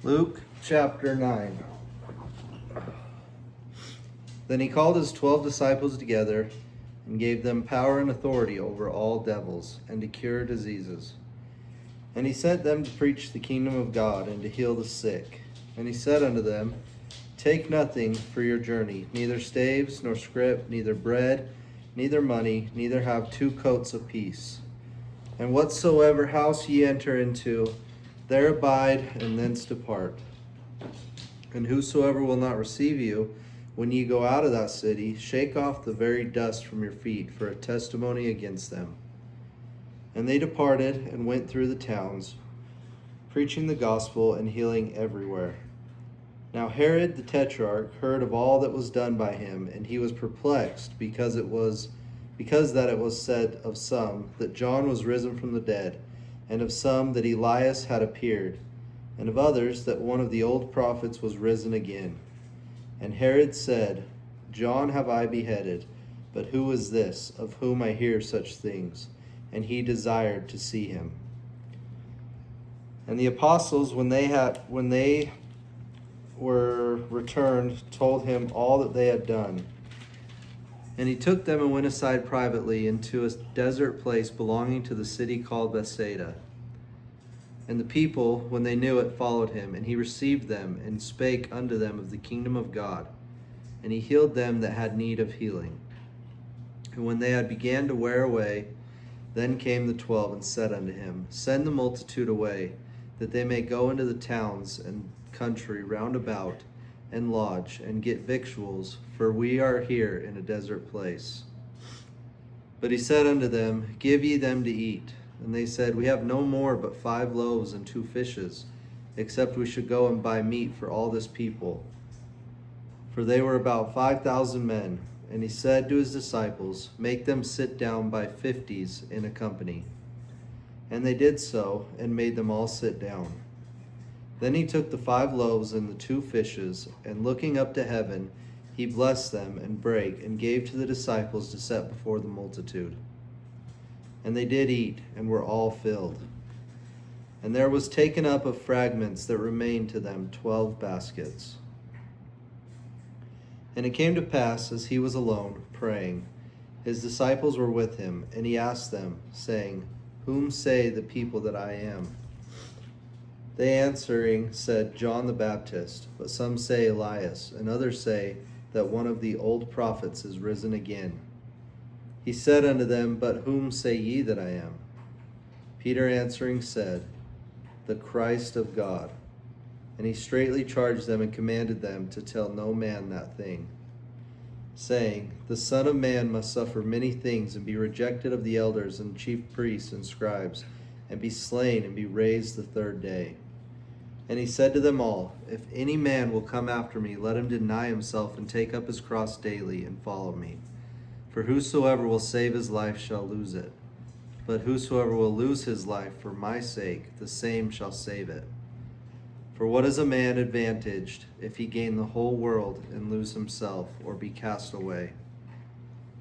Luke chapter 9. Then he called his 12 disciples together and gave them power and authority over all devils and to cure diseases. And he sent them to preach the kingdom of God and to heal the sick. And he said unto them, Take nothing for your journey, neither staves, nor scrip, neither bread, neither money, neither have 2 coats apiece. And whatsoever house ye enter into, there abide, and thence depart. And whosoever will not receive you, when ye go out of that city, shake off the very dust from your feet for a testimony against them. And they departed and went through the towns, preaching the gospel and healing everywhere. Now Herod the Tetrarch heard of all that was done by him, and he was perplexed, because that it was said of some that John was risen from the dead, and of some that Elias had appeared, and of others that one of the old prophets was risen again. And Herod said, John have I beheaded, but who is this, of whom I hear such things? And he desired to see him. And the apostles, when they were returned, told him all that they had done. And he took them and went aside privately into a desert place belonging to the city called Bethsaida. And the people, when they knew it, followed him. And he received them and spake unto them of the kingdom of God. And he healed them that had need of healing. And when they had began to wear away, then came the 12 and said unto him, Send the multitude away, that they may go into the towns and country round about, and lodge, and get victuals, for we are here in a desert place. But he said unto them, Give ye them to eat. And they said, We have no more but 5 loaves and 2 fishes, except we should go and buy meat for all this people. For they were about 5,000 men. And he said to his disciples, Make them sit down by 50s in a company. And they did so, and made them all sit down. Then he took the 5 loaves and the 2 fishes, and looking up to heaven, he blessed them, and brake, and gave to the disciples to set before the multitude. And they did eat, and were all filled. And there was taken up of fragments that remained to them 12 baskets. And it came to pass, as he was alone, praying, his disciples were with him, and he asked them, saying, Whom say the people that I am? They answering said, John the Baptist, but some say Elias, and others say that one of the old prophets is risen again. He said unto them, But whom say ye that I am? Peter answering said, The Christ of God. And he straitly charged them and commanded them to tell no man that thing, saying, The Son of Man must suffer many things, and be rejected of the elders and chief priests and scribes, and be slain, and be raised the 3rd day. And he said to them all, If any man will come after me, let him deny himself, and take up his cross daily, and follow me. For whosoever will save his life shall lose it. But whosoever will lose his life for my sake, the same shall save it. For what is a man advantaged, if he gain the whole world, and lose himself, or be cast away?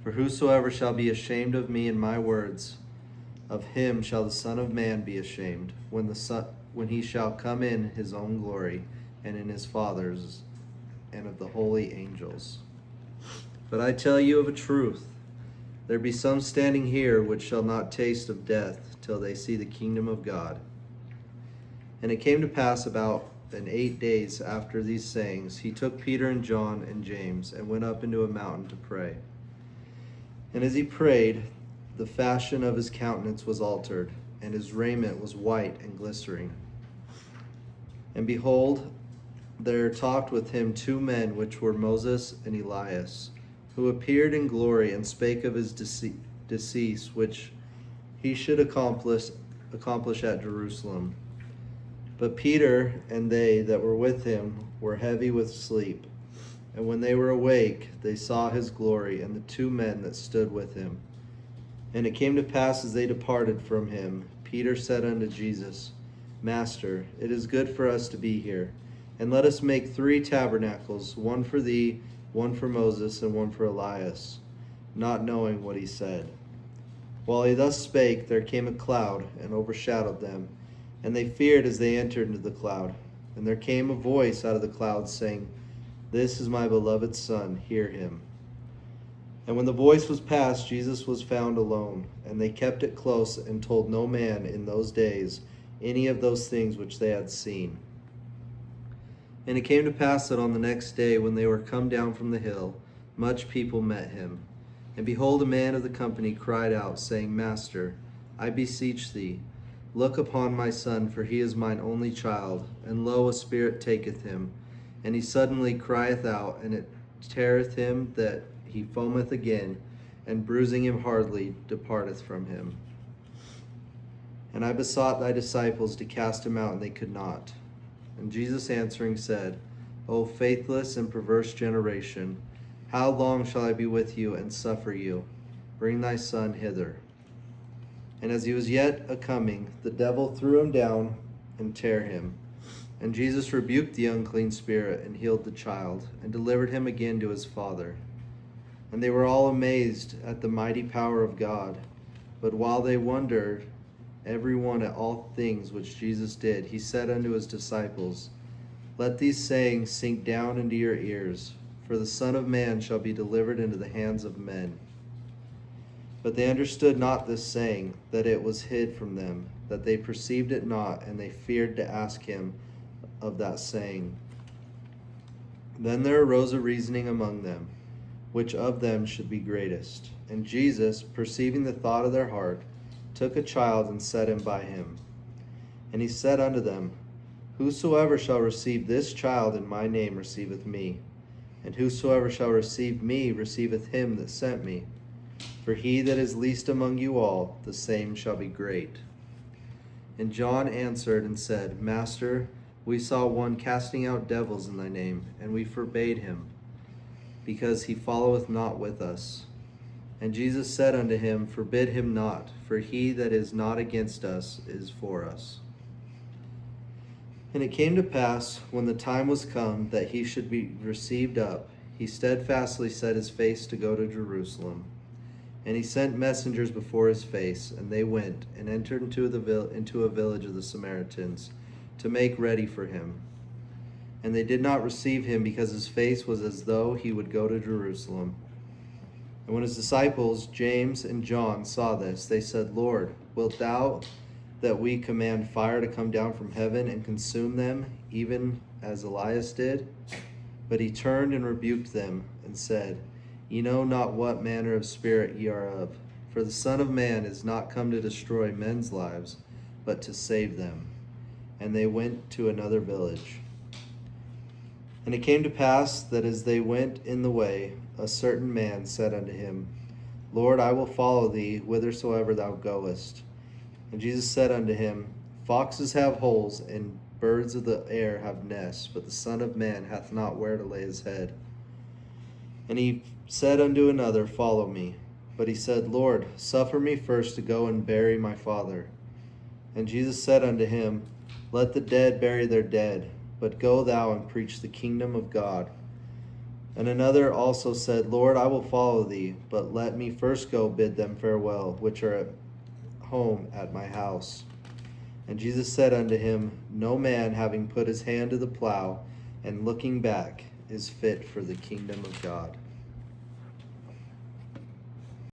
For whosoever shall be ashamed of me and my words, of him shall the Son of Man be ashamed, when he shall come in his own glory, and in his Father's, and of the holy angels. But I tell you of a truth, there be some standing here which shall not taste of death till they see the kingdom of God. And it came to pass about 8 days after these sayings, he took Peter and John and James, and went up into a mountain to pray. And as he prayed, the fashion of his countenance was altered, and his raiment was white and glistering. And behold, there talked with him 2 men, which were Moses and Elias, who appeared in glory, and spake of his decease, which he should accomplish at Jerusalem. But Peter and they that were with him were heavy with sleep. And when they were awake, they saw his glory, and the 2 men that stood with him. And it came to pass, as they departed from him, Peter said unto Jesus, Master, it is good for us to be here. And let us make 3 tabernacles, one for thee, one for Moses, and one for Elias, not knowing what he said. While he thus spake, there came a cloud, and overshadowed them. And they feared as they entered into the cloud. And there came a voice out of the clouds saying, "This is my beloved Son, hear him." And when the voice was past, Jesus was found alone, and they kept it close and told no man in those days any of those things which they had seen. And it came to pass that on the next day, when they were come down from the hill, much people met him. And behold, a man of the company cried out, saying, "Master, I beseech thee, look upon my son, for he is mine only child, and lo, a spirit taketh him, and he suddenly crieth out, and it teareth him that he foameth again, and bruising him hardly departeth from him. And I besought thy disciples to cast him out, and they could not. And Jesus answering said, O faithless and perverse generation, how long shall I be with you and suffer you? Bring thy son hither. And as he was yet a-coming, the devil threw him down and tare him. And Jesus rebuked the unclean spirit, and healed the child, and delivered him again to his father. And they were all amazed at the mighty power of God. But while they wondered, every one at all things which Jesus did, he said unto his disciples, Let these sayings sink down into your ears, for the Son of Man shall be delivered into the hands of men. But they understood not this saying, that it was hid from them, that they perceived it not, and they feared to ask him of that saying. Then there arose a reasoning among them, which of them should be greatest. And Jesus, perceiving the thought of their heart, took a child and set him by him. And he said unto them, Whosoever shall receive this child in my name receiveth me, and whosoever shall receive me receiveth him that sent me. For he that is least among you all, the same shall be great. And John answered and said, Master, we saw one casting out devils in thy name, and we forbade him, because he followeth not with us. And Jesus said unto him, Forbid him not, for he that is not against us is for us. And it came to pass, when the time was come that he should be received up, he steadfastly set his face to go to Jerusalem. And he sent messengers before his face, and they went and entered into a village of the Samaritans, to make ready for him. And they did not receive him, because his face was as though he would go to Jerusalem. And when his disciples, James and John, saw this, they said, Lord, wilt thou that we command fire to come down from heaven and consume them, even as Elias did? But he turned and rebuked them, and said, Ye know not what manner of spirit ye are of, for the Son of Man is not come to destroy men's lives, but to save them. And they went to another village. And it came to pass that as they went in the way, a certain man said unto him, Lord, I will follow thee whithersoever thou goest. And Jesus said unto him, Foxes have holes, and birds of the air have nests, but the Son of Man hath not where to lay his head. And he said unto another, Follow me. But he said, Lord, suffer me first to go and bury my father. And Jesus said unto him, Let the dead bury their dead, but go thou and preach the kingdom of God. And another also said, Lord, I will follow thee, but let me first go bid them farewell, which are at home at my house. And Jesus said unto him, No man, having put his hand to the plow, and looking back, is fit for the kingdom of God.